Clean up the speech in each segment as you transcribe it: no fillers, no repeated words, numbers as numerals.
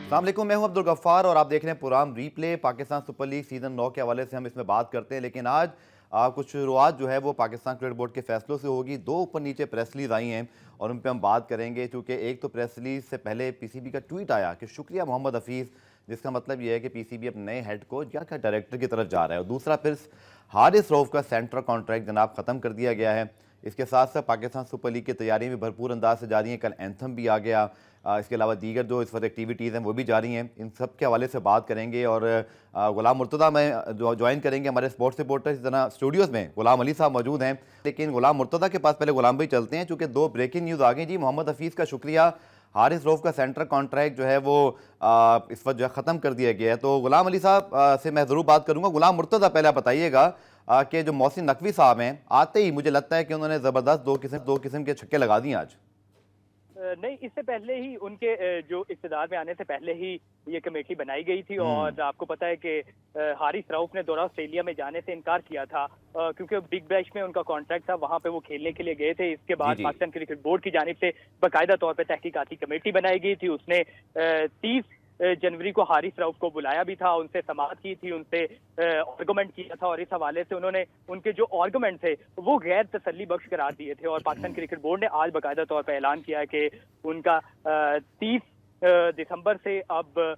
अस्सलाम वालेकुम, मैं हूं अब्दुल गफ्फार और आप देख रहे हैं program replay. Pakistan super league season 9 के हवाले से हम इसमें बात करते हैं, लेकिन आज कुछ शुरुआत जो है वो पाकिस्तान क्रिकेट बोर्ड के फैसलों से होगी। दो ऊपर नीचे प्रेस रिलीज आई हैं और उन पर हम बात करेंगे, क्योंकि एक तो प्रेस रिलीज से पहले पीसीबी का ट्वीट आया कि शुक्रिया मोहम्मद हफीज़, जिसका मतलब ये है कि पीसीबी अपने नए हेड कोच या क्या डायरेक्टर की तरफ जा रहा है। और दूसरा, फिर हारिस रऊफ का सेंट्रल कॉन्ट्रैक्ट जनाब ख़त्म कर दिया गया है। इसके साथ साथ पाकिस्तान सुपर लीग की तैयारी में भरपूर अंदाज से जारी है। कल एंथम भी आ गया। इसके अलावा दीगर जो इस वक्त एक्टिविटीज़ हैं वो भी जारी हैं। इन सब के हवाले से बात करेंगे और गुलाम मुर्तज़ा में जो ज्वाइन करेंगे हमारे स्पोर्ट्स रिपोर्टर। इस तरह स्टूडियोज़ में गुलाम अली साहब मौजूद हैं, लेकिन गुलाम मुर्तज़ा के पास पहले गुलाम भाई चलते हैं, चूँकि दो ब्रेकिंग न्यूज़ आ गई जी। मोहम्मद हफीज़ का शुक्रिया, हारिस रऊफ का सेंट्रल कॉन्ट्रैक्ट जो है वो इस वक्त जो है ख़त्म कर दिया गया है। तो गुलाम अली साहब से मैं ज़रूर बात करूँगा। गुलाम मुर्तज़ा, पहले आप बताइएगा कि जो मोहसिन नकवी साहब हैं, आते ही मुझे लगता है कि उन्होंने ज़बरदस्त दो किस्म के छक्के लगा दिए आज। नहीं, इससे पहले ही उनके जो इक़्तिदार में आने से पहले ही ये कमेटी बनाई गई थी और आपको पता है कि हारिस रऊफ ने दौरा ऑस्ट्रेलिया में जाने से इनकार किया था, क्योंकि बिग बैश में उनका कॉन्ट्रैक्ट था, वहां पे वो खेलने के लिए गए थे। इसके बाद पाकिस्तान क्रिकेट बोर्ड की जानिब से बाकायदा तौर पर तहकीकाती कमेटी बनाई गई थी। उसने 30 जनवरी को हारिस रऊफ को बुलाया भी था, उनसे समाअत की थी, उनसे आर्गूमेंट किया था और इस हवाले से उन्होंने उनके जो आर्गूमेंट थे वो गैर तसल्ली बख्श करार दिए थे। और पाकिस्तान क्रिकेट बोर्ड ने आज बाकायदा तौर पर ऐलान किया है कि उनका 30 दिसंबर से अब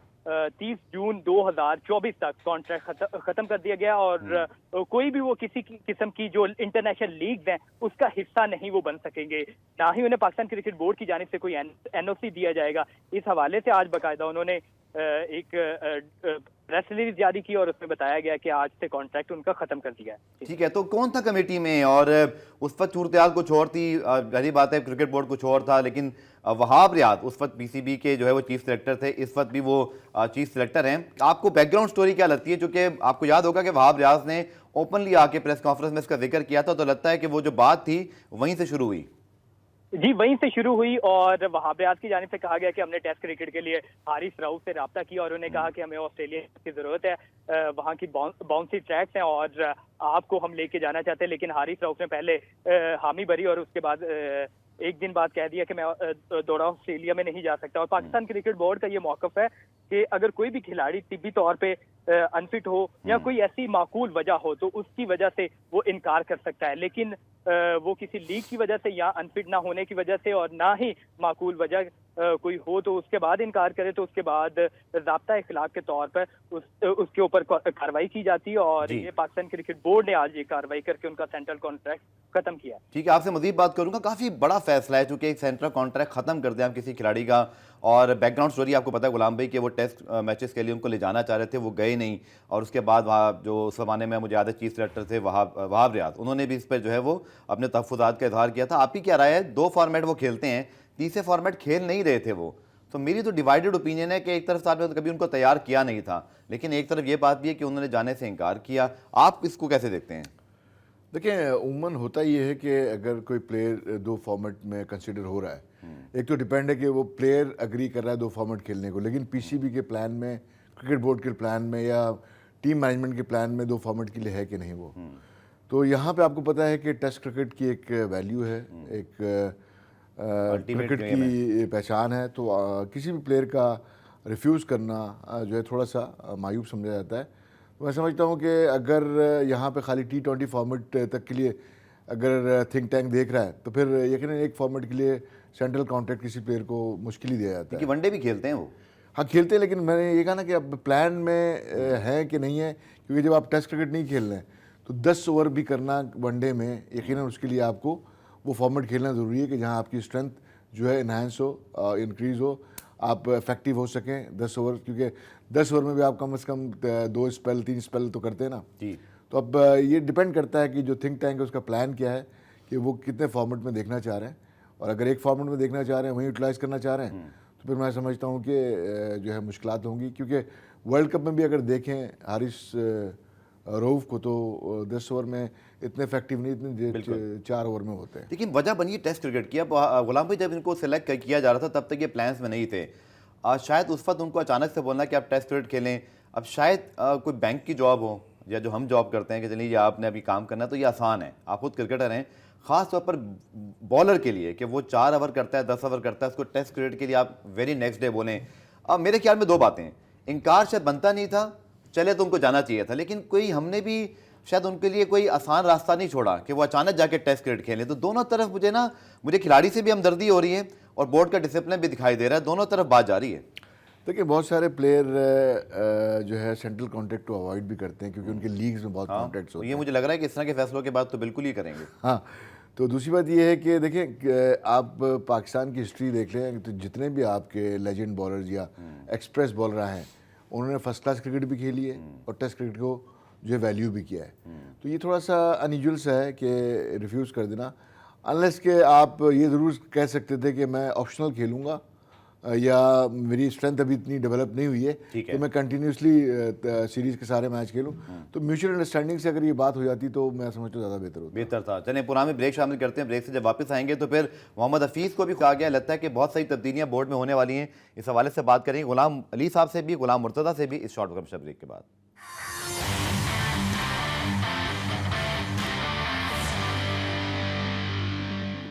30 जून 2024 तक कॉन्ट्रैक्ट खत्म कर दिया गया और कोई भी वो किसी किस्म की जो इंटरनेशनल लीग हैं उसका हिस्सा नहीं वो बन सकेंगे, ना ही उन्हें पाकिस्तान क्रिकेट बोर्ड की जानिब से कोई एनओसी दिया जाएगा। इस हवाले से आज बाकायदा उन्होंने एक प्रेस रिलीज जारी की और उसमें बताया गया कि आज से कॉन्ट्रैक्ट उनका खत्म कर दिया है। ठीक है, तो कौन था कमेटी में? और उस वक्त सूरत कुछ और थी, जाहिर बात है क्रिकेट बोर्ड कुछ और था, लेकिन वहाब रियाज उस वक्त पीसीबी के जो है वो चीफ सेलेक्टर थे, इस वक्त भी वो चीफ सेलेक्टर हैं। आपको बैकग्राउंड स्टोरी क्या लगती है? क्योंकि आपको याद होगा कि वहाब रियाज ने ओपनली आके प्रेस कॉन्फ्रेंस में इसका जिक्र किया था, तो लगता है कि वो जो बात थी वहीं से शुरू हुई। जी, वहीं से शुरू हुई और वहाब रियाज की जानिब से कहा गया कि हमने टेस्ट क्रिकेट के लिए हारिस रऊफ से रब्ता किया और उन्हें कहा कि हमें ऑस्ट्रेलिया की जरूरत है, वहां की बाउंसी ट्रैक्स हैं और आपको हम लेके जाना चाहते हैं। लेकिन हारिस रऊफ ने पहले हामी भरी और उसके बाद एक दिन बाद कह दिया कि मैं दौरा ऑस्ट्रेलिया में नहीं जा सकता। और पाकिस्तान क्रिकेट बोर्ड का ये मौक़िफ़ है कि अगर कोई भी खिलाड़ी तिब्बी तौर पे अनफिट हो या कोई ऐसी माकूल वजह हो तो उसकी वजह से वो इनकार कर सकता है, लेकिन वो किसी लीग की वजह से या अनफिट ना होने की वजह से और ना ही माकूल वजह कोई हो तो उसके बाद इनकार करे तो उसके बाद ज़ाब्ता इखलाक के तौर पर उसके ऊपर कार्रवाई की जाती है। और ये पाकिस्तान क्रिकेट बोर्ड ने आज ये कार्रवाई करके उनका सेंट्रल कॉन्ट्रैक्ट खत्म किया। ठीक है, आपसे मजीद बात करूंगा। काफी बड़ा फैसला है, चूंकि एक सेंट्रल कॉन्ट्रैक्ट खत्म कर दिया हम किसी खिलाड़ी का। और बैकग्राउंड स्टोरी आपको पता है गुलाम भाई कि वो टेस्ट मैचेस के लिए उनको ले जाना चाह रहे थे, वो गए नहीं। और उसके बाद वहाँ जो उस जमाने में मुझे याद है चीफ सेलेक्टर थे वहाब रियाज, उन्होंने भी इस पर जो है वो अपने तहफ़्फ़ुज़ात का इजहार किया था। आपकी क्या राय है? 2 फॉर्मेट वो खेलते हैं, तीसरे फॉर्मेट खेल नहीं रहे थे वो। तो मेरी तो डिवाइडेड ओपिनियन है कि एक तरफ साहब ने कभी उनको तैयार किया नहीं था, लेकिन एक तरफ ये बात भी है कि उन्होंने जाने से इनकार किया। आप इसको कैसे देखते हैं? देखिए, उमूमन होता ये है कि अगर कोई प्लेयर 2 फॉर्मेट में कंसिडर हो रहा है, एक तो डिपेंड है कि वो प्लेयर अग्री कर रहा है 2 फॉर्मेट खेलने को, लेकिन पीसीबी के प्लान में, क्रिकेट बोर्ड के प्लान में या टीम मैनेजमेंट के प्लान में 2 फॉर्मेट के लिए है कि नहीं वो। तो यहाँ पे आपको पता है कि टेस्ट क्रिकेट की एक वैल्यू है, एक क्रिकेट की पहचान है। तो किसी भी प्लेयर का रिफ्यूज़ करना जो है थोड़ा सा मायूब समझा जाता है। मैं समझता हूँ कि अगर यहाँ पे खाली T20 फॉर्मेट तक के लिए अगर थिंक टैंक देख रहा है तो फिर यकीनन एक फॉर्मेट के लिए सेंट्रल कॉन्ट्रैक्ट किसी प्लेयर को मुश्किल ही दिया जाता है। वनडे भी खेलते हैं वो। हाँ, खेलते हैं, लेकिन मैंने ये कहा ना कि अब प्लान में है कि नहीं है, क्योंकि जब आप टेस्ट क्रिकेट नहीं खेल रहे हैं तो 10 ओवर भी करना वनडे में यकीनन उसके लिए आपको वो फॉर्मेट खेलना ज़रूरी है कि जहाँ आपकी स्ट्रेंथ जो है इन्हांस हो, इंक्रीज़ हो, आप इफेक्टिव हो सकें 10 ओवर। क्योंकि 10 ओवर में भी आप कम से कम 2 स्पेल 3 स्पेल तो करते हैं ना जी। तो अब ये डिपेंड करता है कि जो थिंक टैंक है उसका प्लान क्या है कि वो कितने फॉर्मेट में देखना चाह रहे हैं। और अगर एक फॉर्मेट में देखना चाह रहे हैं, वहीं यूटिलाइज़ करना चाह रहे हैं, तो फिर मैं समझता हूँ कि जो है मुश्किलात होंगी। क्योंकि वर्ल्ड कप में भी अगर देखें हारिस रऊफ को तो 10 ओवर में इतने इफेक्टिव नहीं, इतने 4 ओवर में होते हैं। लेकिन वजह बनी टेस्ट क्रिकेट की। अब गुलाम भाई, जब इनको सिलेक्ट किया जा रहा था तब तक ये प्लान्स में नहीं थे। शायद उस वक्त उनको अचानक से बोलना कि आप टेस्ट क्रिकेट खेलें, अब शायद कोई बैंक की जॉब हो या जो हम जॉब करते हैं कि चलिए आपने अभी काम करना है तो ये आसान है, आप खुद क्रिकेटर हैं, ख़ास तौर पर बॉलर के लिए कि वो 4 ओवर करता है 10 ओवर करता है, उसको टेस्ट क्रिकेट के लिए आप वेरी नेक्स्ट डे बोलें। अब मेरे ख्याल में दो बातें हैं, इनकार शायद बनता नहीं था, चले तो उनको जाना चाहिए था, लेकिन कोई हमने भी शायद उनके लिए कोई आसान रास्ता नहीं छोड़ा कि वो अचानक जाके टेस्ट क्रिकेट खेलें। तो दोनों तरफ मुझे खिलाड़ी से भी हमदर्दी हो रही है और बोर्ड का डिसिप्लिन भी दिखाई दे रहा है, दोनों तरफ बात जा रही है। देखिए बहुत सारे प्लेयर जो है सेंट्रल कॉन्ट्रैक्ट को अवॉइड भी करते हैं क्योंकि उनके लीग्स में बहुत कॉन्ट्रैक्ट्स तो होते ये हैं। मुझे लग रहा है कि इस तरह के फैसलों के बाद तो बिल्कुल ही करेंगे। हाँ, तो दूसरी बात ये है कि देखिए आप पाकिस्तान की हिस्ट्री देख लें तो जितने भी आपके लेजेंड बॉलर्स या एक्सप्रेस बॉलर हैं उन्होंने फर्स्ट क्लास क्रिकेट भी खेली है और टेस्ट क्रिकेट को जो है वैल्यू भी किया है। तो ये थोड़ा सा अनयूजुअल सा है कि रिफ्यूज़ कर देना, अनलेस के आप ये ज़रूर कह सकते थे कि मैं ऑप्शनल खेलूँगा या मेरी स्ट्रेंथ अभी इतनी डेवलप नहीं हुई है कि मैं कंटिन्यूसली सीरीज़ के सारे मैच खेलूँ। तो म्यूचुअल अंडरस्टैंडिंग से अगर ये बात हो जाती तो मैं समझता हूँ ज़्यादा बेहतर था। चलें पुराने में ब्रेक शामिल करते हैं, ब्रेक से जब वापस आएंगे तो फिर मोहम्मद हफीज़ को भी कहा गया, लगता है कि बहुत सारी तब्दीलियाँ बोर्ड में होने वाली हैं, इस हवाले से बात करेंगे गुलाम अली साहब से भी, गुलाम मुर्तज़ा से भी इस शॉर्ट कमर्शियल ब्रेक के बाद।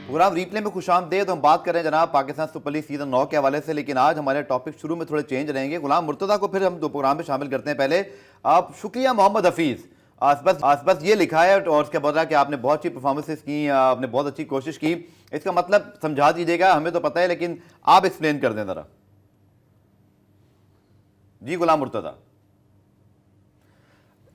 प्रोग्राम रीप्ले में खुशामदीद। तो हम बात कर रहे हैं जनाब पाकिस्तान सुपर लीग सीजन 9 के हवाले से, लेकिन आज हमारे टॉपिक शुरू में थोड़े चेंज रहेंगे। गुलाम मुर्तज़ा को फिर हम दो प्रोग्राम में शामिल करते हैं। पहले आप शुक्रिया मोहम्मद हफीज़, बस ये लिखा है और उसके बाद कि आपने बहुत अच्छी परफॉर्मेंसेस की, आपने बहुत अच्छी कोशिश की, इसका मतलब समझा दीजिएगा, हमें तो पता है लेकिन आप एक्सप्लेन कर दें ज़रा। जी गुलाम मुर्तज़ा।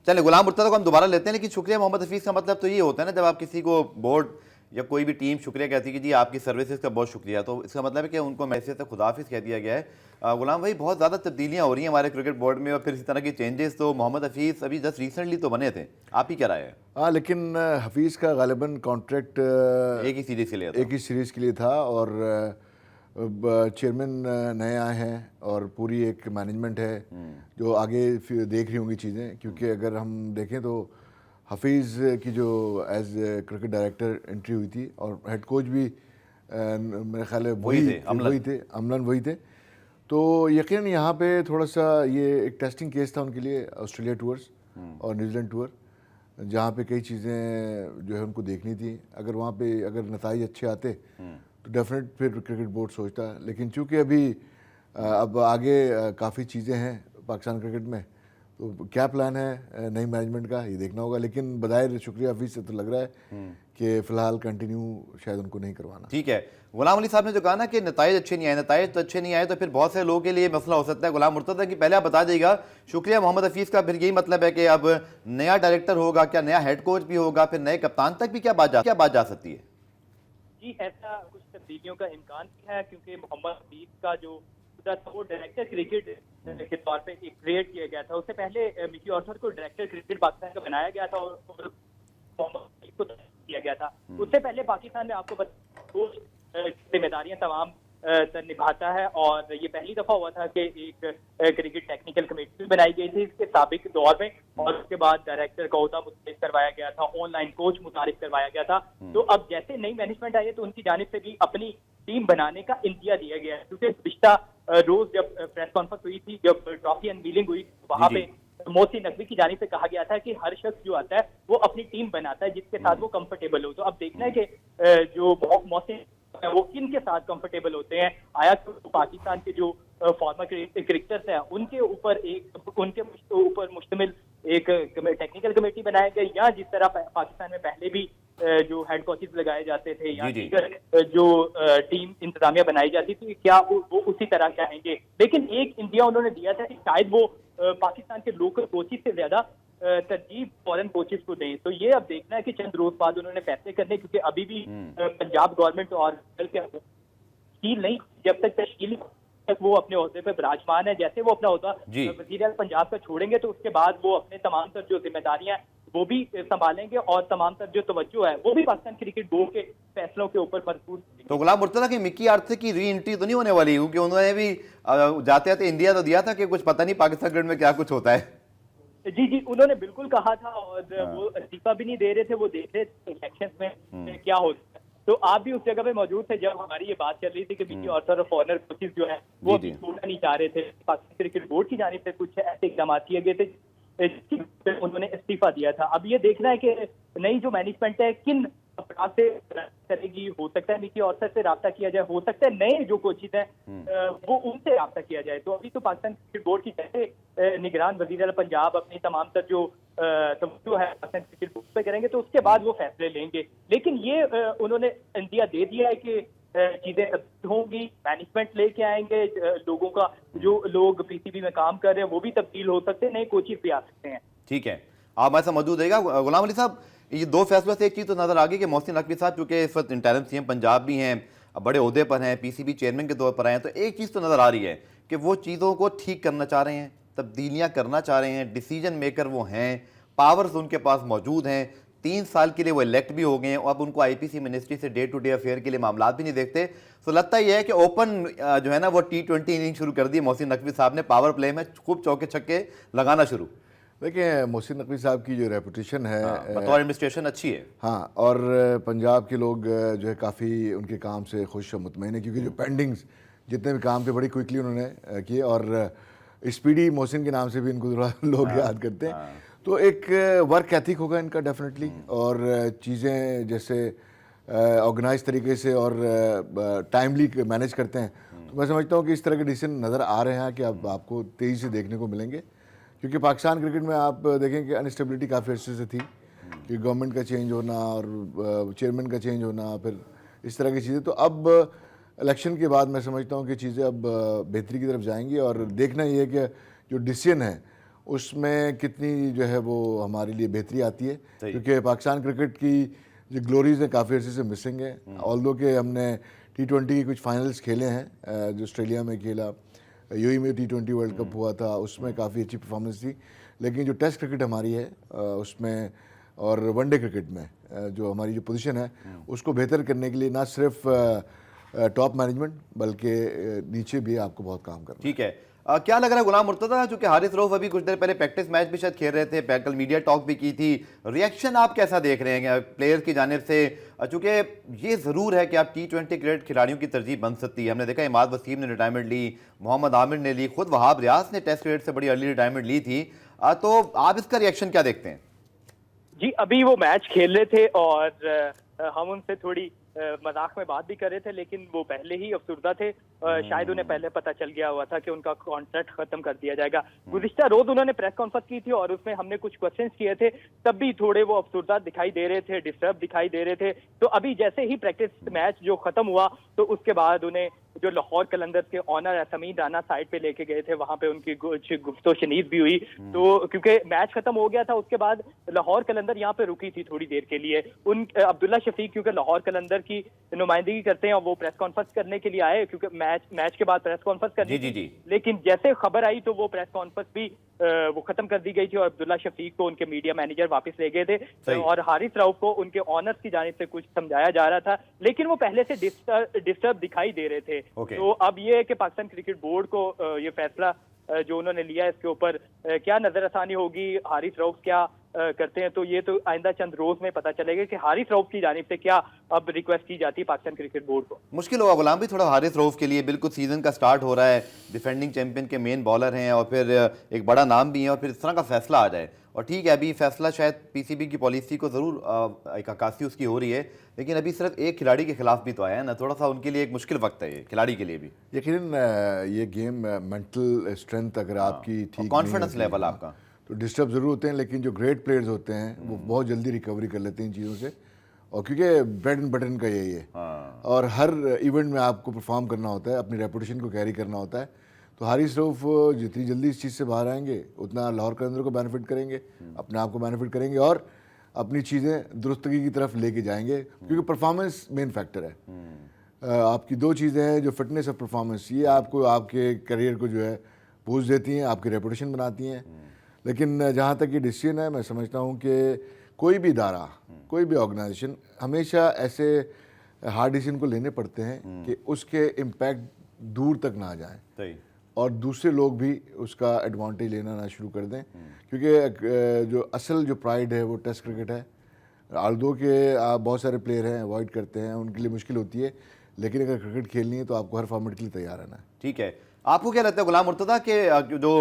चले गुलाम मुर्तज़ा को हम दोबारा लेते हैं, लेकिन शुक्रिया मोहम्मद हफीज़ का मतलब तो ये होता है ना, जब आप किसी को बोर्ड या कोई भी टीम शुक्रिया कहती है कि जी आपकी सर्विसेज का बहुत शुक्रिया, तो इसका मतलब है कि उनको मैसेज से खुदाफिज कह दिया गया है। गुलाम भाई बहुत ज़्यादा तब्दीलियाँ हो रही हैं हमारे क्रिकेट बोर्ड में और फिर इस तरह की चेंजेस, तो मोहम्मद हफीज़ अभी जस्ट रिसेंटली तो बने थे, आप ही क्या राय है? हाँ, लेकिन हफीज़ का गालिबन कॉन्ट्रैक्ट एक ही सीरीज़ के लिए था, एक ही सीरीज़ के लिए था और चेयरमैन नए आए हैं और पूरी एक मैनेजमेंट है जो आगे फिर देख रही होंगी चीज़ें, क्योंकि अगर हम देखें तो हफीज़ की जो एज क्रिकेट डायरेक्टर एंट्री हुई थी और हेड कोच भी मेरे ख्याल है वही थे, अमलन वही थे। तो यकीनन यहाँ पे थोड़ा सा ये एक टेस्टिंग केस था उनके लिए, ऑस्ट्रेलिया टूर्स और न्यूजीलैंड टूर, जहाँ पे कई चीज़ें जो है उनको देखनी थी। अगर वहाँ पे अगर नताइज अच्छे आते तो डेफिनेट फिर क्रिकेट बोर्ड सोचता, लेकिन चूँकि अभी अब आगे काफ़ी चीज़ें हैं पाकिस्तान क्रिकेट में, तो क्या प्लान है नई मैनेजमेंट का ये देखना होगा। लेकिन बजाय शुक्रिया हफीज़ से तो लग रहा है कि फ़िलहाल कंटिन्यू शायद उनको नहीं करवाना। ठीक है, गुलाम अली साहब ने जो कहा ना कि नताइज अच्छे नहीं आए, नताइज तो अच्छे नहीं आए तो फिर बहुत से लोगों के लिए मसला हो सकता है। गुलाम मुर्तज़ा की पहले आप बता दीजिएगा, शुक्रिया मोहम्मद हफीज़ का फिर यही मतलब है कि अब नया डायरेक्टर होगा, क्या नया हेड कोच भी होगा, फिर नए कप्तान तक भी क्या बात जा सकती है? जी ऐसा कुछ तब्दीलियों का इम्कान भी है, क्योंकि मोहम्मद हफीज का जो वो डायरेक्टर क्रिकेट के तौर पे क्रिएट किया गया था, उससे पहले मिकी ऑर्थर को डायरेक्टर क्रिकेट पाकिस्तान का बनाया गया था और मोहम्मद हफीज को किया गया था। उससे पहले पाकिस्तान में आपको जिम्मेदारियां तमाम निभाता है और ये पहली दफा हुआ था कि एक क्रिकेट टेक्निकल कमेटी बनाई गई थी इसके साबिक दौर में, और उसके बाद डायरेक्टर का ओहदा मुतल्लिक करवाया गया था, ऑनलाइन कोच मुतारिफ करवाया गया था। तो अब जैसे नई मैनेजमेंट आई है तो उनकी जानिब से भी अपनी टीम बनाने का इंदिया दिया गया है, क्योंकि पिछला रोज जब प्रेस कॉन्फ्रेंस हुई थी, जब ट्रॉफी अनवीलिंग हुई, वहां पे मोहसिन नकवी की जानिब से कहा गया था कि हर शख्स जो आता है वो अपनी टीम बनाता है जिसके साथ वो कंफर्टेबल हो। तो अब देखना है कि जो मोहसिन वो किन के साथ कंफर्टेबल होते हैं। आया तो पाकिस्तान के जो फॉर्मर क्रिकेटर्स हैं उनके ऊपर मुश्तमिल एक टेक्निकल कमेटी बनाई गई, या जिस तरह पाकिस्तान में पहले भी जो हेड कोचेस लगाए जाते थे या जो टीम इंतजामिया बनाई जाती थी, क्या वो उसी तरह चाहेंगे। लेकिन एक इंडिया उन्होंने दिया था कि शायद वो पाकिस्तान के लोकल कोचेस से ज्यादा तरजीब फॉरेन कोचेस को दें। तो ये अब देखना है कि चंद रोज बाद उन्होंने फैसले करने, क्योंकि अभी भी पंजाब गवर्नमेंट और तश्कील नहीं, जब तक तश्कील तक वो अपने ओहदे पे विराजमान है। जैसे वो अपना ओहदा वज़ीर पंजाब का छोड़ेंगे तो उसके बाद वो अपने तमाम तर जो जिम्मेदारियां वो भी संभालेंगे और तमाम तर जो तवज्जो है वो भी पाकिस्तान क्रिकेट बोर्ड के फैसलों के ऊपर मरकूज। तो गुलाम मुर्तज़ा की मिकी आर्थर की री एंट्री तो नहीं होने वाली, क्योंकि उन्होंने भी जाते जाते इंडिया तो दिया था कि कुछ पता नहीं पाकिस्तान क्रिकेट में क्या कुछ होता है। जी उन्होंने बिल्कुल कहा था और वो इस्तीफा भी नहीं दे रहे थे, वो देख रहे थे इलेक्शन में क्या होता है। तो आप भी उस जगह पे मौजूद थे जब हमारी ये बात चल रही थी कि मिकी ऑर्थर और फॉरनर कोचेस जो है वो छोड़ना नहीं चाह रहे थे। पाकिस्तान क्रिकेट बोर्ड की जानिब से कुछ ऐसे इकदाम किए गए थे, उन्होंने इस्तीफा दिया था। अब ये देखना है कि नई जो मैनेजमेंट है किन अपराध से करेगी, हो सकता है नीति ऑफिसर से राब्ता किया जाए, हो सकता है नए जो कोचिज हैं वो उनसे राब्ता किया जाए। तो अभी तो पाकिस्तान क्रिकेट बोर्ड की जैसे निगरान वजीर आला पंजाब अपनी तमाम तर जो तवज्जो है पाकिस्तान क्रिकेट बोर्ड पे करेंगे तो उसके बाद वो फैसले लेंगे। लेकिन ये उन्होंने इंदिया दे दिया है कि चीजें तब्दील होंगी, मैनेजमेंट लेके आएंगे, लोगों का जो लोग पीसीबी में काम कर रहे हैं वो भी तब्दील हो सकते हैं, नए कोचिज भी आ सकते हैं। ठीक है, आप हमारे साथ मौजूद रहेगा। गुलाम अली साहब, ये दो फैसलों से एक चीज़ तो नजर आ गई कि मोहसिन नकवी साहब चूंकि इस वक्त इंटरिम सीएम पंजाब भी हैं, बड़े ओहदे पर हैं, पीसीबी चेयरमैन के तौर पर आए हैं, तो एक चीज़ तो नजर आ रही है कि वो चीज़ों को ठीक करना चाह रहे हैं, तब्दीलियाँ करना चाह रहे हैं, डिसीजन मेकर वो हैं, पावर्स उनके पास मौजूद हैं, 3 साल के लिए वो इलेक्ट भी हो गए हैं, अब उनको आईपीसी मिनिस्ट्री से डे टू डे अफेयर के लिए मामला भी नहीं देखते। तो लगता ही है कि ओपन जो है ना वो T20 इनिंग शुरू कर दी मोहसिन नकवी साहब ने, पावर प्ले में खूब चौके छक्के लगाना शुरू। देखिए, मोहसिन नकवी साहब की जो रेपुटेशन है बतौर एडमिनिस्ट्रेशन अच्छी है। हाँ, और पंजाब के लोग जो है काफ़ी उनके काम से खुश और मुतमईन है, क्योंकि जो पेंडिंग्स जितने भी काम थे बड़ी क्विकली उन्होंने किए, और स्पीडी मोहसिन के नाम से भी इनको थोड़ा लोग याद करते हैं। तो एक वर्क एथिक होगा इनका डेफिनेटली, और चीज़ें जैसे ऑर्गेनाइज तरीके से और टाइमली मैनेज करते हैं। तो मैं समझता हूँ कि इस तरह के डिसीजन नज़र आ रहे हैं कि अब आपको तेज़ी से देखने को मिलेंगे, क्योंकि पाकिस्तान क्रिकेट में आप देखें कि अनस्टेबिलिटी काफ़ी अर्से से थी, कि गवर्नमेंट का चेंज होना और चेयरमैन का चेंज होना, फिर इस तरह की चीज़ें। तो अब इलेक्शन के बाद मैं समझता हूँ कि चीज़ें अब बेहतरी की तरफ जाएंगी, और देखना ये है कि जो डिसीजन है उसमें कितनी जो है वो हमारे लिए बेहतरी आती है, क्योंकि पाकिस्तान क्रिकेट की जो ग्लोरीज हैं काफ़ी अर्से से मिसिंग है। ऑल्दो के हमने T20 के कुछ फाइनल्स खेले हैं, जो ऑस्ट्रेलिया में खेला, यूएई में T20 वर्ल्ड कप हुआ था, उसमें काफ़ी अच्छी परफॉर्मेंस थी। लेकिन जो टेस्ट क्रिकेट हमारी है उसमें और वनडे क्रिकेट में जो हमारी जो पोजीशन है उसको बेहतर करने के लिए ना सिर्फ टॉप मैनेजमेंट बल्कि नीचे भी आपको बहुत काम करना है। ठीक है, क्या लग रहा है गुलाम मुर्तज़ा, चूंकि हारिस रऊफ अभी कुछ देर पहले प्रैक्टिस मैच भी शायद खेल रहे थे, कल मीडिया टॉक भी की थी, रिएक्शन आप कैसा देख रहे हैं प्लेयर्स की जानिब से? चूंकि ये ज़रूर है कि आप T20 क्रिकेट खिलाड़ियों की तरजीह बन सकती है। हमने देखा इमाद वसीम ने रिटायरमेंट ली, मोहम्मद आमिर ने ली, खुद वहाब रियाज ने टेस्ट क्रिकेट से बड़ी अर्ली रिटायरमेंट ली थी। तो आप इसका रिएक्शन क्या देखते हैं? जी, अभी वो मैच खेल रहे थे और हम उनसे थोड़ी मजाक में बात भी कर रहे थे, लेकिन वो पहले ही अफसुर्दा थे। शायद उन्हें पहले पता चल गया हुआ था कि उनका कॉन्ट्रैक्ट खत्म कर दिया जाएगा। गुज़िश्ता रोज उन्होंने प्रेस कॉन्फ्रेंस की थी और उसमें हमने कुछ क्वेश्चंस किए थे, तब भी थोड़े वो अफसुर्दा दिखाई दे रहे थे, डिस्टर्ब दिखाई दे रहे थे। तो अभी जैसे ही प्रैक्टिस मैच जो खत्म हुआ तो उसके बाद उन्हें जो लाहौर कलंदर्स के ऑनर समीर राना साइड पे लेके गए थे, वहां पे उनकी कुछ गुफ्तो शनीद भी हुई। तो क्योंकि मैच खत्म हो गया था उसके बाद लाहौर कलंदर यहाँ पे रुकी थी थोड़ी देर के लिए। उन अब्दुल्ला शफीक क्योंकि लाहौर कलंदर की नुमाइंदगी करते हैं और वो प्रेस कॉन्फ्रेंस करने के लिए आए, क्योंकि मैच के बाद प्रेस कॉन्फ्रेंस करनी थी। लेकिन जैसे खबर आई तो वो प्रेस कॉन्फ्रेंस भी वो खत्म कर दी गई थी और अब्दुल्ला शफीक को उनके मीडिया मैनेजर वापस ले गए थे और हारिस रऊफ को उनके ऑनर्स की जानिब से कुछ समझाया जा रहा था, लेकिन वो पहले से डिस्टर्ब दिखाई दे रहे थे। तो अब ये है कि पाकिस्तान क्रिकेट बोर्ड को ये फैसला जो उन्होंने लिया है इसके ऊपर क्या नजरसानी होगी, हारिस रऊफ क्या करते हैं, तो ये तो आइंदा चंद रोज में पता चलेगा कि हारिस रऊफ की जानिब से क्या अब रिक्वेस्ट की जाती है पाकिस्तान क्रिकेट बोर्ड को। मुश्किल होगा गुलाम भी थोड़ा हारिस रऊफ के लिए, बिल्कुल सीजन का स्टार्ट हो रहा है, डिफेंडिंग चैंपियन के मेन बॉलर हैं और फिर एक बड़ा नाम भी है, और फिर इस तरह का फैसला आ जाए। और ठीक है, अभी फैसला शायद पीसीबी की पॉलिसी को ज़रूर एक अक्कासी उसकी हो रही है, लेकिन अभी सिर्फ एक खिलाड़ी के खिलाफ भी तो आया है ना, थोड़ा सा उनके लिए एक मुश्किल वक्त है ये खिलाड़ी के लिए भी। यकीनन ये गेम मेंटल स्ट्रेंथ अगर आपकी ठीक, कॉन्फिडेंस लेवल आपका, तो डिस्टर्ब ज़रूर होते हैं, लेकिन जो ग्रेट प्लेयर्स होते हैं वो बहुत जल्दी रिकवरी कर लेते हैं इन चीज़ों से, और क्योंकि ब्रेड एंड बटर का यही है। और हर इवेंट में आपको परफॉर्म करना होता है, अपनी रेपुटेशन को कैरी करना होता है। तो हारिस रऊफ जितनी जल्दी इस चीज़ से बाहर आएंगे उतना लाहौर कलंदर को बेनिफिट करेंगे, अपने आप को बेनिफिट करेंगे और अपनी चीज़ें दुरुस्तगी की तरफ लेके जाएंगे, क्योंकि परफॉर्मेंस मेन फैक्टर है। आपकी दो चीज़ें हैं, जो फिटनेस और परफॉर्मेंस, ये आपको आपके करियर को जो है बूस्ट देती हैं, आपकी रेपुटेशन बनाती हैं। लेकिन जहाँ तक ये डिसीजन है, मैं समझता हूँ कि कोई भी इदारा, कोई भी ऑर्गेनाइजेशन हमेशा ऐसे हार्ड डिसीजन को लेने पड़ते हैं कि उसके इम्पैक्ट दूर तक ना जाए और दूसरे लोग भी उसका एडवांटेज लेना ना शुरू कर दें, क्योंकि जो असल जो प्राइड है वो टेस्ट क्रिकेट है। आल्दो के बहुत सारे प्लेयर हैं अवॉइड करते हैं, उनके लिए मुश्किल होती है, लेकिन अगर क्रिकेट खेलनी है तो आपको हर फॉर्मेट के लिए तैयार रहना है। ठीक है, आपको क्या लगता है गुलाम मुर्तज़ा के जो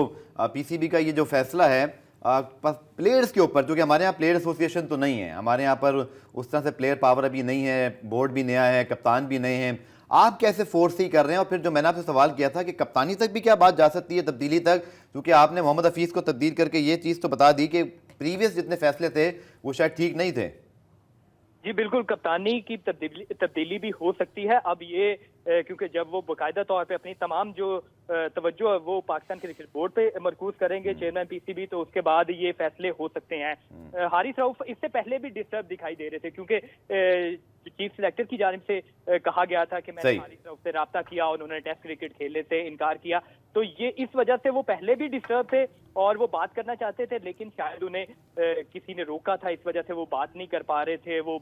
पीसीबी का ये जो फैसला है, प्लेयर्स के ऊपर, क्योंकि हमारे यहाँ प्लेयर एसोसिएशन तो नहीं है, हमारे यहाँ पर उस तरह से प्लेयर पावर अभी नहीं है, बोर्ड भी नया है, कप्तान भी नए हैं, आप कैसे फोर्स ही कर रहे हैं? और फिर जो मैंने आपसे सवाल किया था कि कप्तानी तक भी क्या बात जा सकती है, तब्दीली तक, क्योंकि आपने मोहम्मद हफीज़ को तब्दील करके ये चीज़ तो बता दी कि प्रीवियस जितने फैसले थे वो शायद ठीक नहीं थे। जी बिल्कुल, कप्तानी की तब्दीली भी हो सकती है। अब ये क्योंकि जब वो बाकायदा तौर पे अपनी तमाम जो तवज्जो है वो पाकिस्तान क्रिकेट बोर्ड पे मरकूज करेंगे, चेयरमैन पीसीबी, तो उसके बाद ये फैसले हो सकते हैं। हारिस रऊफ इससे पहले भी डिस्टर्ब दिखाई दे रहे थे, क्योंकि चीफ सिलेक्टर की जानिब से कहा गया था कि मैंने हारिस रऊफ से राब्ता किया और उन्होंने टेस्ट क्रिकेट खेलने से इनकार किया, तो ये इस वजह से वो पहले भी डिस्टर्ब थे और वो बात करना चाहते थे, लेकिन शायद उन्हें किसी ने रोका था, इस वजह से वो बात नहीं कर पा रहे थे। वो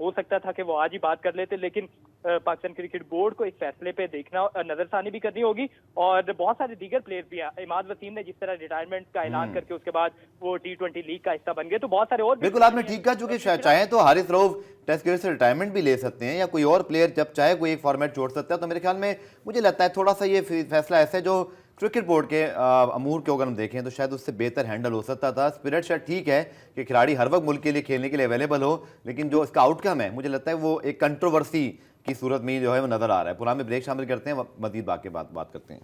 हो सकता था कि वो आज ही बात कर लेते, लेकिन पाकिस्तान क्रिकेट बोर्ड को इस फैसले पे देखना, नजरसानी भी करनी होगी। और बहुत सारे दीगर प्लेयर भी हैं, इमाद वसीम ने जिस तरह रिटायरमेंट का ऐलान करके उसके बाद वो T20 लीग का हिस्सा बन गए, तो बहुत सारे और बिल्कुल आपने ठीक कहा, चूंकि चाहे तो हारिस रऊफ टेस्ट क्रिकेट से रिटायरमेंट भी ले सकते हैं या कोई और प्लेयर जब चाहे कोई एक फॉर्मेट छोड़ सकता है। तो मेरे ख्याल में मुझे लगता है थोड़ा सा ये फैसला ऐसा है जो क्रिकेट बोर्ड के अमूर के अगर हम देखें तो शायद उससे बेहतर हैंडल हो सकता था। स्पिरिट शायद ठीक है कि खिलाड़ी हर वक्त मुल्क के लिए खेलने के लिए अवेलेबल हो, लेकिन जो इसका आउटकम है मुझे लगता है वो एक कंट्रोवर्सी की सूरत में जो है वो नजर आ रहा है। पुराने में ब्रेक शामिल करते हैं, मजीद बात करते हैं।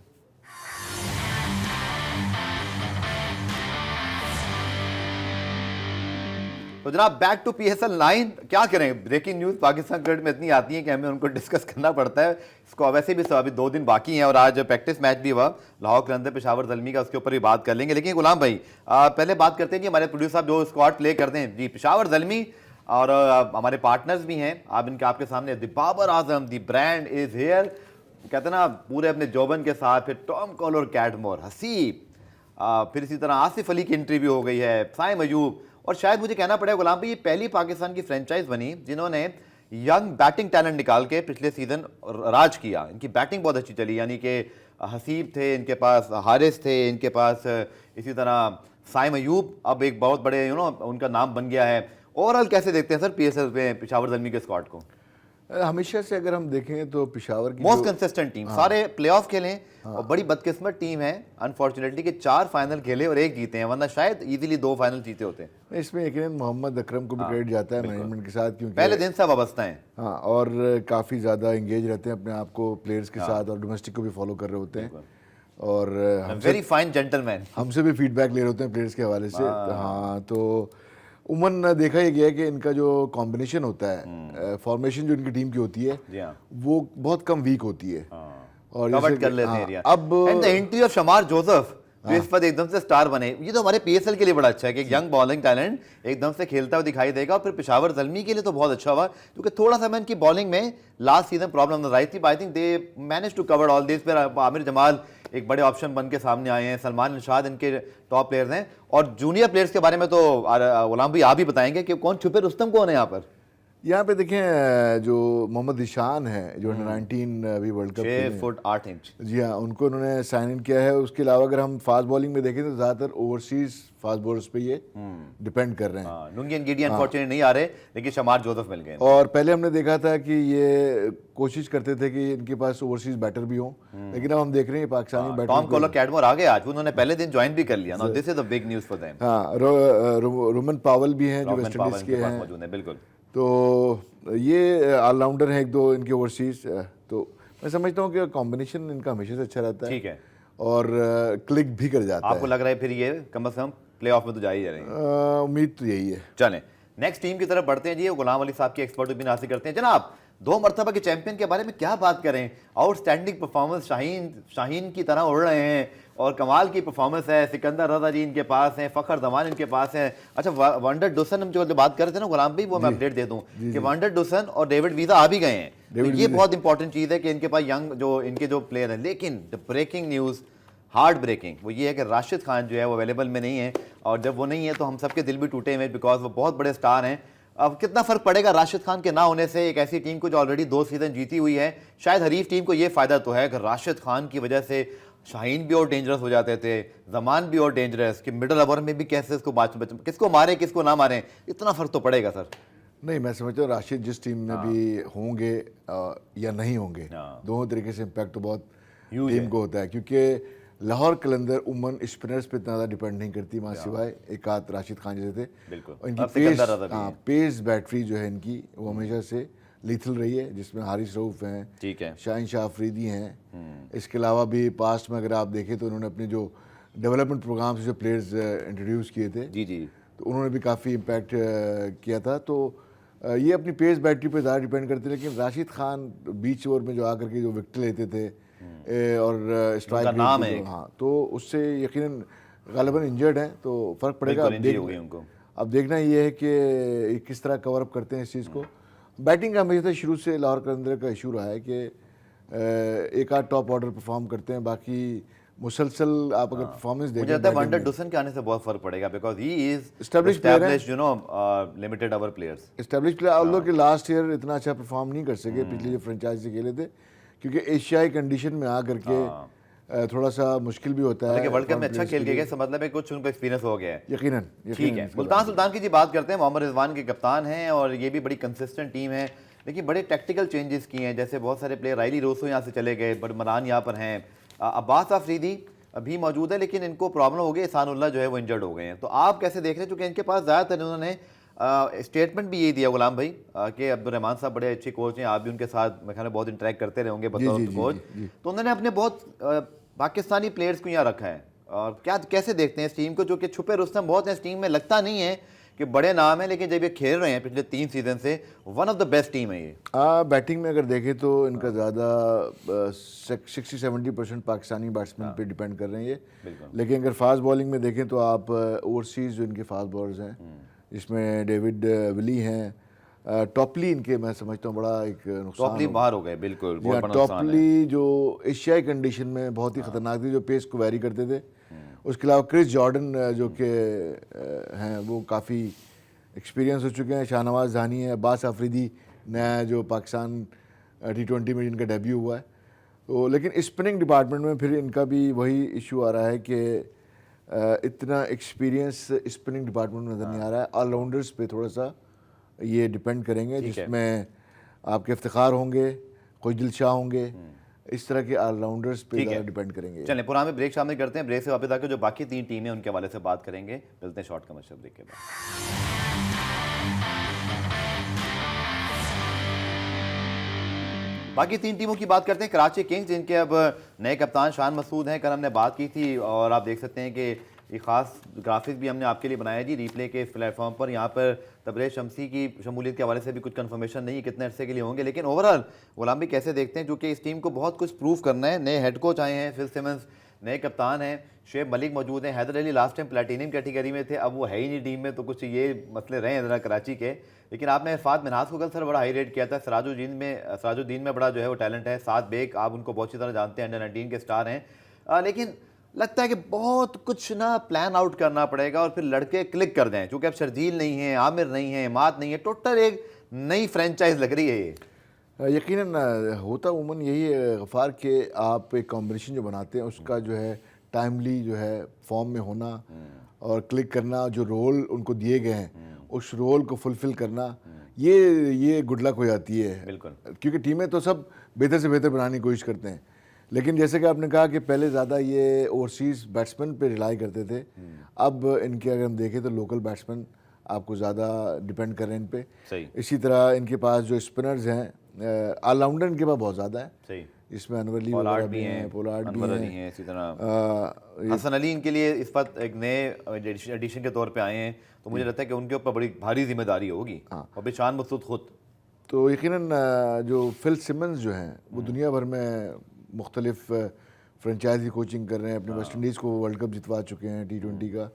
तो जनाब बैक टू PSL 9, क्या करें, ब्रेकिंग न्यूज़ पाकिस्तान क्रिकेट में इतनी आती है कि हमें उनको डिस्कस करना पड़ता है। इसको वैसे भी अभी 2 दिन बाकी हैं और आज प्रैक्टिस मैच भी हुआ लाहौर कलंदर पेशावर ज़ल्मी का, उसके ऊपर भी बात कर लेंगे। लेकिन गुलाम भाई पहले बात करते हैं कि हमारे प्रोड्यूसर साहब जो स्क्वाड प्ले करते हैं जी, पेशावर ज़ल्मी और हमारे पार्टनर्स भी हैं, आप इनके आपके सामने, the Babar Azam, the brand is here, कहते हैं ना पूरे अपने जोबन के साथ, फिर टॉम कॉलर, कैटमोर, हसीब, फिर इसी तरह आसिफ अली की एंट्री भी हो गई है, साइम अयूब, और शायद मुझे कहना पड़ेगा गुलाम भाई ये पहली पाकिस्तान की फ्रेंचाइज बनी जिन्होंने यंग बैटिंग टैलेंट निकाल के पिछले सीजन राज किया। इनकी बैटिंग बहुत अच्छी चली, यानी कि हसीब थे इनके पास, हारिस थे इनके पास, इसी तरह साइम अयूब अब एक बहुत बड़े उनका नाम बन गया है। ओवरऑल कैसे देखते हैं सर PSL में पेशावर ज़ल्मी के स्क्वाड को? हमेशा से अगर हम देखें तो पेशावर की मोस्ट कंसिस्टेंट टीम, सारे प्लेऑफ खेले और बड़ी बदकिस्मत टीम है अनफॉर्चुनेटली कि 4 फाइनल खेले और 1 जीते हैं, वरना शायद इजीली 2 फाइनल जीते होते हैं। इसमें यकीनन मोहम्मद अकरम को भी क्रेडिट जाता है मैनेजमेंट के साथ, क्योंकि पहले दिन से वाबस्ता हैं। हाँ, और काफ़ी ज़्यादा इंगेज रहते हैं अपने आप को प्लेयर्स के साथ, और डोमेस्टिक को भी फॉलो कर रहे होते हैं, और वेरी फाइन जेंटलमैन, हमसे भी फीडबैक ले रहे होते हैं प्लेयर्स के हवाले से। हाँ, तो उमन देखा ही गया है कि इनका जो कॉम्बिनेशन होता है, फॉर्मेशन जो इनकी टीम की होती है वो बहुत कम वीक होती है और कवर कर लेते हैं एरिया। अब and the entry of शमार Joseph जो इस पर एकदम से स्टार बने, ये तो हमारे PSL के लिए बड़ा अच्छा है कि एक यंग बॉलिंग टैलेंट एकदम से खेलता हुआ दिखाई देगा। और फिर पेशावर ज़ल्मी के लिए तो बहुत अच्छा हुआ, क्योंकि थोड़ा सा मैं इनकी बॉलिंग में लास्ट सीजन प्रॉब्लम नजर आई थी, I think they manage to cover all this. फिर आमिर जमाल एक बड़े ऑप्शन बन के सामने आए हैं, सलमान इरशाद इनके टॉप प्लेयर्स हैं, और जूनियर प्लेयर्स के बारे में तो गुलाम भाई आप ही बताएंगे कि कौन छुपे रुस्तम कौन है यहाँ पर। यहाँ पे देखें जो मोहम्मद ईशान है जो 19 अभी वर्ल्ड कप 6 फुट 8 इंच, जी हाँ, उनको उन्होंने साइन इन किया है। उसके अलावा अगर हम फास्ट बॉलिंग में देखें तो ज़्यादातर ओवरसीज फास्ट बॉलर्स पे ये डिपेंड कर रहे हैं। नुंगी गिडी अनफॉर्चुनेटली नहीं आ रहे, लेकिन शमार जोसेफ मिल गए। और पहले हमने देखा था कि ये कोशिश करते थे कि इनके पास ओवरसीज बैटर भी हों, लेकिन अब हम देख रहे हैं पाकिस्तानी बैटर। टॉम कॉलर, कैटमोर आ गए आज, उन्होंने पहले दिन ज्वाइन भी कर लिया। Now this is the big news for them. हाँ, रोमन पावल भी हैं जो वेस्ट इंडीज के हैं, बिल्कुल। तो ये ऑलराउंडर हैं 1-2 इनके ओवरसीज। तो मैं समझता हूँ कि कॉम्बिनेशन इनका हमेशा से अच्छा रहता है, ठीक है, और क्लिक भी कर जाता है। आपको लग रहा है फिर ये कम से कम प्लेऑफ में तो जा ही जा रहे हैं? उम्मीद तो यही है। चलें नेक्स्ट टीम की तरफ बढ़ते हैं जी। गुलाम अली साहब की एक्सपर्ट ओपिनियन हासिल करते हैं। जनाब 2 मरतबा के चैंपियन के बारे में क्या बात करें, आउटस्टैंडिंग परफॉर्मेंस, शाहीन की तरह उड़ रहे हैं और कमाल की परफॉर्मेंस है। सिकंदर रजा जी इनके पास हैं, फ़खर जमान इनके पास हैं। अच्छा, वंडर डुसन हम जो बात कर रहे थे ना गुलाम भाई, वो मैं अपडेट दे दूं कि वंडर डुसन और डेविड वीज़ा आ भी गए हैं। तो ये बहुत इंपॉर्टेंट चीज़ है कि इनके पास यंग जो इनके जो प्लेयर हैं। लेकिन the breaking news, heart breaking, वो ये है कि राशिद खान जो है वो अवेलेबल में नहीं है, और जब वो नहीं है तो हम सबके दिल भी टूटे हुए, बिकॉज वो बहुत बड़े स्टार हैं। अब कितना फ़र्क पड़ेगा राशिद खान के ना होने से एक ऐसी टीम को जो ऑलरेडी 2 सीजन जीती हुई है। शायद हरीफ टीम को ये फ़ायदा तो है कि राशिद खान की वजह से शाहीन भी और डेंजरस हो जाते थे, जमान भी और डेंजरस, कि मिडल ओवर में भी कैसे इसको किसको मारे किसको ना मारें, इतना फ़र्क तो पड़ेगा सर। नहीं, मैं समझता हूँ राशिद जिस टीम में भी होंगे या नहीं होंगे, दोनों तरीके से इम्पैक्ट तो बहुत टीम को होता है, क्योंकि लाहौर कलंदर उमन स्पिनर्स पे इतना ज़्यादा डिपेंड नहीं करती वहाँ, सिवाय एक आध राशिद खान जैसे थे। बिल्कुल। और इनकी अब सिकंदर रजा भी हाँ हैं। पेस बैटरी जो है इनकी वो हमेशा से लीथल रही है, जिसमें हारिस रऊफ हैं, ठीक है। शाहीन शाह अफरीदी हैं। इसके अलावा भी पास्ट में अगर आप देखें तो उन्होंने अपने जो डेवलपमेंट प्रोग्राम से जो प्लेयर्स इंट्रोड्यूस किए थे, जी जी। तो उन्होंने भी काफ़ी इम्पैक्ट किया था। तो ये अपनी पेस बैटरी पे ज़्यादा डिपेंड करते, लेकिन राशिद खान बीच ओवर में जो आकर के जो विकेट लेते थे और स्ट्राइक उनका नाम है रेट एक। हाँ, तो उससे यकीनन गालिबन इंजर्ड हैं तो फ़र्क पड़ेगा। बिल्कुल, इंजरी हो गई उनको। अब देखना ये है कि किस तरह कवर अप करते हैं इस चीज़ को। बैटिंग का हमेशा शुरू से लाहौर कलंदर का इशू रहा है कि एक आध टॉप ऑर्डर परफॉर्म करते हैं, बाकी मुसलसल आप अगर परफॉर्मेंस मुझे देखें लगता है batting वंडर में, डुसन के आने से बहुत फर्क पड़ेगा, because he is Established player है। Established, you know, limited over players. Establish player although कि लास्ट ईयर इतना अच्छा परफॉर्म नहीं कर सके, पिछले जो फ्रेंचाइज से खेले थे, क्योंकि एशियाई कंडीशन में आ करके थोड़ा सा मुश्किल भी होता है। हालांकि वर्ल्ड कप में foreign अच्छा players खेल के के गए, लिए। इसका मतलब है कुछ उनको एक्सपीरियंस हो गया है। यकीनन ठीक है, इसके मुल्तान बाद। सुल्तान की जी बात करते हैं। मोहम्मद रिजवान के कप्तान हैं और ये भी बड़ी कंसिस्टेंट टीम है, लेकिन बड़े टैक्टिकल चेंजेस किए हैं। जैसे बहुत सारे प्लेयर, राइली रोसो यहाँ से चले गए, बड़मरान यहाँ पर हैं, अब्बास अफरीदी अभी मौजूद है, लेकिन इनको प्रॉब्लम हो गई, एहसानुल्लाह जो है वो इंजर्ड हो गए हैं। तो आप कैसे देख रहे हैं, क्योंकि इनके पास ज़्यादातर उन्होंने स्टेटमेंट भी यही दिया गुलाम भाई कि अब्दुर्रहमान साहब बड़े अच्छे कोच हैं, आप भी उनके साथ मेरे ख्याल में बहुत इंटरेक्ट करते रहे होंगे बतौर कोच, तो उन्होंने अपने बहुत पाकिस्तानी प्लेयर्स को यहाँ रखा है। और क्या कैसे देखते हैं इस टीम को, जो कि छुपे रुस्तम बहुत हैं इस टीम में, लगता नहीं है कि बड़े नाम है, लेकिन जब ये खेल रहे हैं पिछले 3 सीजन से, one of the best team है ये। बैटिंग में अगर देखें तो इनका ज़्यादा 60-70% पाकिस्तानी बैट्समैन पे डिपेंड कर रहे हैं ये। लेकिन अगर फास्ट बॉलिंग में देखें तो आप ओवरसीज़ जो इनके फास्ट बॉलर्स हैं, जिसमें डेविड विली हैं, टॉपली इनके मैं समझता हूँ बड़ा एक नुकसान टॉपली हो- बाहर हो गए, बिल्कुल, जी बहुत हाँ, बड़ा नुकसान है। टॉपली जो एशियाई कंडीशन में बहुत ही खतरनाक थी, जो पेस को वैरी करते थे। उसके अलावा क्रिस जॉर्डन जो कि हैं वो काफ़ी एक्सपीरियंस हो चुके हैं, शाहनवाज जानी है, अब्बास अफरीदी नया जो पाकिस्तान T20 में जिनका डेब्यू हुआ है। तो लेकिन स्पिनिंग डिपार्टमेंट में फिर इनका भी वही इशू आ रहा है कि इतना एक्सपीरियंस स्पिनिंग डिपार्टमेंट में नज़र नहीं आ रहा है। ऑलराउंडर्स पे थोड़ा सा ये डिपेंड करेंगे, जिसमें आपके इफ्तिखार होंगे, कोई दिलशाह होंगे, इस तरह के ऑलराउंडर्स पे ज़्यादा डिपेंड करेंगे। चलें, पुराने में ब्रेक शामिल करते हैं, ब्रेक से वापस आकर जो बाकी 3 टीमें उनके हवाले से बात करेंगे। मिलते हैं शॉर्ट कमर्शियल ब्रेक के बाद। बाकी 3 टीमों की बात करते हैं। कराची किंग्स, जिनके अब नए कप्तान शान मसूद हैं, कल हमने बात की थी और आप देख सकते हैं कि ये खास ग्राफिक्स भी हमने आपके लिए बनाया जी रीप्ले के इस प्लेटफॉर्म पर। यहाँ पर तबरेज़ शमसी की शमूलियत के हवाले से भी कुछ कंफर्मेशन नहीं है कितने अरसे के लिए होंगे, लेकिन ओवरऑल गुलाम भी कैसे देखते हैं, क्योंकि इस टीम को बहुत कुछ प्रूव करना है। नए हेड कोच आए हैं, फिल सिमंस नए कप्तान हैं, शेब मलिक मौजूद हैं, Haider Ali last time platinum category में थे, अब वो है ही नहीं टीम में, तो कुछ ये मसले रहे हैं ज़रा कराची के। लेकिन आपने इरफात मिन्हाज को कल सर बड़ा हाई रेट किया था। सराजुद्दीन में बड़ा जो है वो टैलेंट है। साद बेग, आप उनको बहुत अच्छी तरह जानते हैं, अंडर-19 के स्टार हैं, लेकिन लगता है कि बहुत कुछ ना प्लान आउट करना पड़ेगा और फिर लड़के क्लिक कर जाएं, क्योंकि अब शर्जील नहीं है, आमिर नहीं है, इमाद नहीं है, टोटल एक नई फ्रेंचाइज लग रही है ये। यकीनन होता उमूमन यही है गफ़ार कि आप एक कॉम्बिनेशन जो बनाते हैं उसका जो है टाइमली जो है फॉर्म में होना और क्लिक करना, जो रोल उनको दिए गए हैं उस रोल को फुलफ़िल करना, ये गुड लक हो जाती है। बिल्कुल, क्योंकि टीमें तो सब बेहतर से बेहतर बनाने की कोशिश करते हैं, लेकिन जैसे कि आपने कहा कि पहले ज़्यादा ये ओवरसीज़ बैट्समैन पे रिलाई करते थे, अब इनके अगर हम देखें तो लोकल बैट्समैन आपको ज़्यादा डिपेंड कर रहे हैं इन पे। सही। इसी तरह इनके पास जो स्पिनर्स हैं, ऑलराउंडर इनके पास बहुत ज़्यादा है, सही, इसमें अनवर अली पोलार्ड वगैरह भी हैं, पोलार्ड भी अनवर अली हैं, हैं, इसी तरह हसन अली इनके लिए इस वक्त एक नए एडिशन के तौर पे आए हैं, तो मुझे लगता है कि उनके ऊपर बड़ी भारी जिम्मेदारी होगी। और भी शान मसूद खुद, तो यकीनन जो फिल सिमंस जो हैं वो दुनिया भर में मुख्तलिफ फ्रेंचाइज की कोचिंग कर रहे हैं, अपने वेस्ट इंडीज़ को वर्ल्ड कप जितवा चुके हैं T20 का,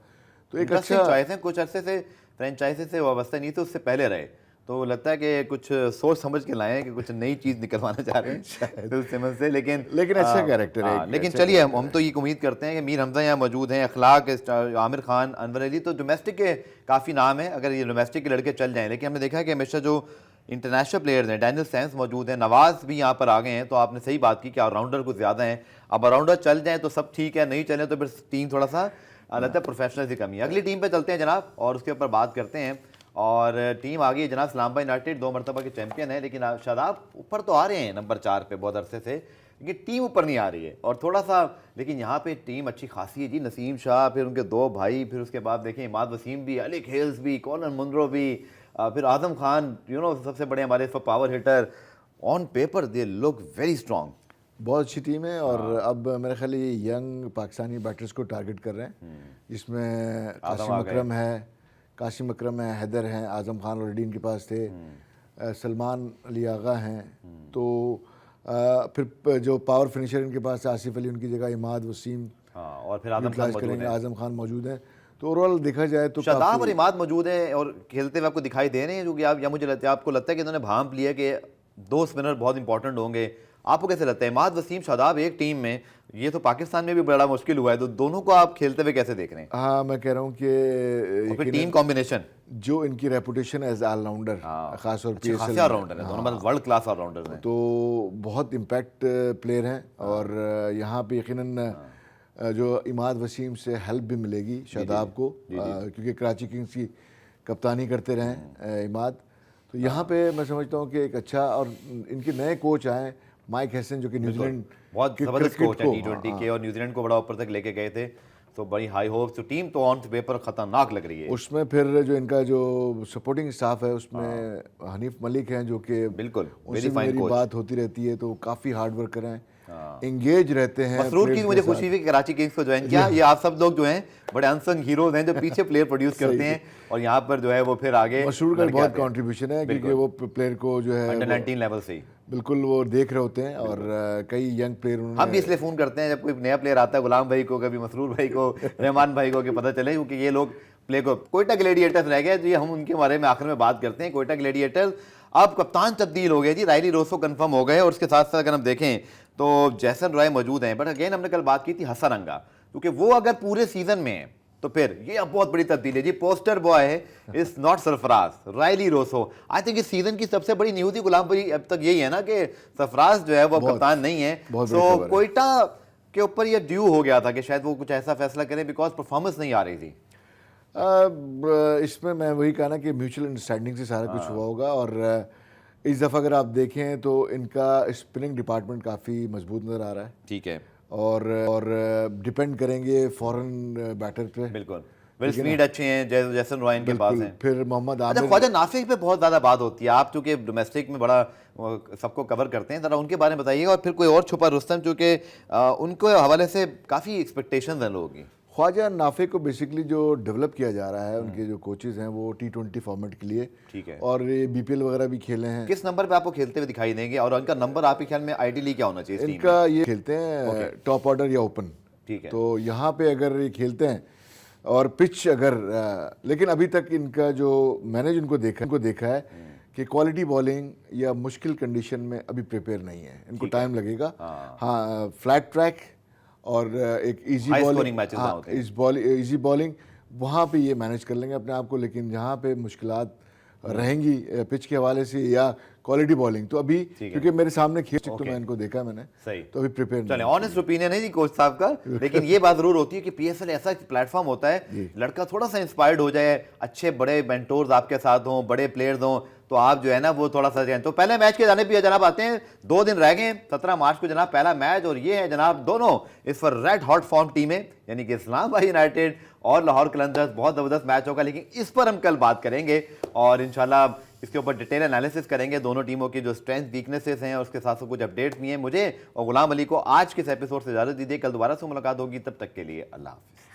तो एक अच्छा चॉइस है। कुछ अरसे से फ्रेंचाइजी से वाबस्ता नहीं थे, उससे पहले रहे, तो लगता है कि कुछ सोच समझ के लाए हैं कि कुछ नई चीज़ निकलवाना चाह रहे हैं फिल सिमंस से, लेकिन अच्छा कैरेक्टर है। लेकिन चलिए हम तो ये उम्मीद करते हैं कि मीर हमजा यहाँ मौजूद हैं, अखलाक, आमिर खान, अनवर अली, तो डोमेस्टिक के काफ़ी नाम है अगर ये डोमेस्टिक के लड़के चल जाएँ। लेकिन हमने देखा है कि हमेशा जो इंटरनेशनल प्लेयर्स हैं, डैनियल सैम्स मौजूद हैं, नवाज़ भी यहाँ पर आ गए हैं, तो आपने सही बात की कि ऑलराउंडर कुछ ज़्यादा हैं। अब ऑलराउंडर चल जाएँ तो सब ठीक है, नहीं चलें तो फिर टीम थोड़ा सा लगता है प्रोफेशनल की कमी है। अगली टीम पे चलते हैं जनाब और उसके ऊपर बात करते हैं। और टीम आ गई जनाब इस्लामाबाद यूनाइटेड 2 मरतबा के चैंपियन है, लेकिन शादाब ऊपर तो आ रहे हैं नंबर 4 पे बहुत अरसे से, लेकिन टीम ऊपर नहीं आ रही है और थोड़ा सा, लेकिन यहाँ पे टीम अच्छी खासी है जी। नसीम शाह, फिर उनके 2 भाई, फिर उसके बाद देखें इमाद वसीम भी, अली खेल्स भी, कॉलन मुंद्रो भी, फिर आजम खान, सबसे बड़े हमारे power hitter. On paper they look very strong. बहुत अच्छी टीम है और अब मेरे ख्याल ये यंग पाकिस्तानी बैटर्स को टारगेट कर रहे हैं, जिसमें कासिम अकरम है, हैदर हैं, आजम खान ऑलरेडी इनके पास थे, सलमान अली आगा हैं, तो फिर जो पावर फिनिशर इनके पास आसिफ अली, उनकी जगह इमाद वसीम, और फिर आजम खान मौजूद है। तो ओवरऑल देखा जाए तो शादाब और इमाद मौजूद हैं और खेलते हुए आपको दिखाई दे रहे हैं, जो कि आप, या मुझे लगता है आपको लगता है कि इन्होंने भांप लिया कि 2 स्पिनर बहुत इंपॉर्टेंट होंगे। आपको कैसे लगता है इमाद वसीम शादाब एक टीम में, ये तो पाकिस्तान में भी बड़ा मुश्किल हुआ है, तो दोनों को आप खेलते हुए कैसे देख रहे हैं? हाँ, मैं कह रहा हूँ कि टीम कॉम्बिनेशन जो इनकी रेपुटेशन एज ऑलराउंडर, खासतौर पर ऑलराउंडर है, दोनों मतलब वर्ल्ड क्लास ऑलराउंडर हैं, तो बहुत इम्पैक्ट प्लेयर हैं और यहाँ पे यकीनन जो इमाद वसीम से हेल्प भी मिलेगी शादाब को, क्योंकि कराची किंग्स की कप्तानी करते रहे इमाद। तो यहाँ पे मैं समझता हूँ कि एक अच्छा, और इनके नए कोच आए माइक हैसन, जो कि न्यूजीलैंड बहुत जबरदस्त कोच है T20 के, और न्यूजीलैंड को बड़ा ऊपर तक लेके गए थे, तो बड़ी हाई होप्स। तो टीम तो ऑन पेपर खतरनाक लग रही है। उसमें फिर जो इनका जो सपोर्टिंग स्टाफ है उसमें हनीफ मलिक हैं, जो कि बिल्कुल उनसे मेरी बात होती रहती है, तो काफ़ी हार्ड वर्कर हैं, इंगेज रहते हैं। मसरूर की मुझे खुशी हुई कि कराची किंग्स को ज्वाइन किया। ये आप सब लोग जो हैं बड़े अनसंग हीरोज हैं, जो पीछे प्लेयर प्रोड्यूस करते हैं और यहाँ पर जो है वो फिर आगे। मसरूर का बहुत कंट्रीब्यूशन है, क्योंकि वो प्लेयर को जो है अंडर 19 लेवल से बिल्कुल वो देख रहे होते हैं, और कई यंग प्लेयर हम भी इसलिए फ़ोन करते हैं जब कोई नया प्लेयर आता है, गुलाम भाई को, कभी मसरूर भाई को, रहमान भाई को, कि पता चले, क्योंकि ये लोग प्ले को। कोयटा ग्लेडिएटर्स रह गए, तो हम उनके बारे में आखिर में बात करते हैं। कोयटा ग्लेडिएटर्स अब कप्तान तब्दील हो गए जी, रायली रोसो कंफर्म हो गए, और उसके साथ साथ अगर हम देखें तो जैसन रॉय मौजूद हैं। बट अगेन हमने कल बात की थी हसन रंगा, क्योंकि वो अगर पूरे सीजन में है तो फिर ये अब बहुत बड़ी तब्दीली है जी। Poster boy is not Sarfaraz, Rilee Rossouw. I think इस सीजन की सबसे बड़ी न्यूज ही गुलाम भाई अब तक यही है ना कि सरफराज जो है वो कप्तान नहीं है। तो कोयटा के ऊपर ये ड्यू हो गया था कि शायद वो कुछ ऐसा फैसला करें, बिकॉज परफॉर्मेंस नहीं आ रही थी। इसमें मैं वही कहा ना कि म्यूचुअल अंडरस्टैंडिंग से सारा कुछ हुआ होगा, और इस दफ़ा अगर आप देखें तो इनका स्पिनिंग डिपार्टमेंट काफ़ी मजबूत नज़र आ रहा है। ठीक है, और डिपेंड करेंगे फॉरेन बैटर पे। बिल्कुल, विल स्मीड अच्छे हैं, जैसन रॉय के पास हैं, फिर मोहम्मद आमिर। ख्वाजा नाफिक पे बहुत ज़्यादा बात होती है, आप चूँकि डोमेस्टिक में बड़ा सबको कवर करते हैं, ज़रा उनके बारे में बताइएगा। और फिर कोई और छुपा रुस्तम, चूँकि उनको हवाले से काफ़ी एक्सपेक्टेशन हैं लोगों की। ख्वाजा नाफिक को बेसिकली जो डेवलप किया जा रहा है, उनके जो कोचेज़ हैं वो T20 फॉर्मेट के लिए, ठीक है, और ये BPL वगैरह भी खेले हैं। किस नंबर पे आपको खेलते हुए दिखाई देंगे, और उनका नंबर आपके ख्याल में आइडियली क्या होना चाहिए? इनका ये खेलते हैं टॉप ऑर्डर या ओपन, ठीक है, तो यहाँ पे अगर ये खेलते हैं और पिच अगर लेकिन अभी तक इनका जो मैंने जिनको देखा है कि क्वालिटी बॉलिंग या मुश्किल कंडीशन में अभी प्रिपेयर नहीं है, इनको टाइम लगेगा। हाँ, फ्लैट ट्रैक और एक इजी बॉलिंग वहाँ पे ये मैनेज कर लेंगे अपने आप को, लेकिन जहाँ पे मुश्किलात रहेंगी पिच के हवाले से या क्वालिटी बॉलिंग, तो अभी क्योंकि मेरे सामने खेल तो मैं इनको देखा मैंने, सही, तो अभी प्रिपेयर। चले, ऑनेस्ट ओपिनियन है जी कोच साहब का, लेकिन ये बात जरूर होती है कि PSL ऐसा प्लेटफॉर्म होता है, लड़का थोड़ा सा इंस्पायर्ड हो जाए, अच्छे बड़े मेंटोर्स आपके साथ हों, बड़े प्लेयर्स हों, तो आप जो है ना वो थोड़ा सा जाए। तो पहले मैच के जाने पे जनाब आते हैं, 2 दिन रह गए, 17 मार्च को जनाब पहला मैच, और ये है जनाब दोनों इस पर रेड हॉट फॉर्म टीमें, यानी कि इस्लामाबाद यूनाइटेड और लाहौर कलंदर्स। बहुत ज़बरदस्त मैच होगा, लेकिन इस पर हम कल बात करेंगे और इंशाल्लाह इसके ऊपर डिटेल एनालिसिस करेंगे, दोनों टीमों की जो स्ट्रेंथ वीकनेसेस हैं, और उसके साथ साथ कुछ अपडेट्स भी हैं। मुझे और गुलाम अली को आज के इस एपिसोड से इजाज़त दीजिए, कल दोबारा से मुलाकात होगी, तब तक के लिए अल्लाह हाफ़िज़।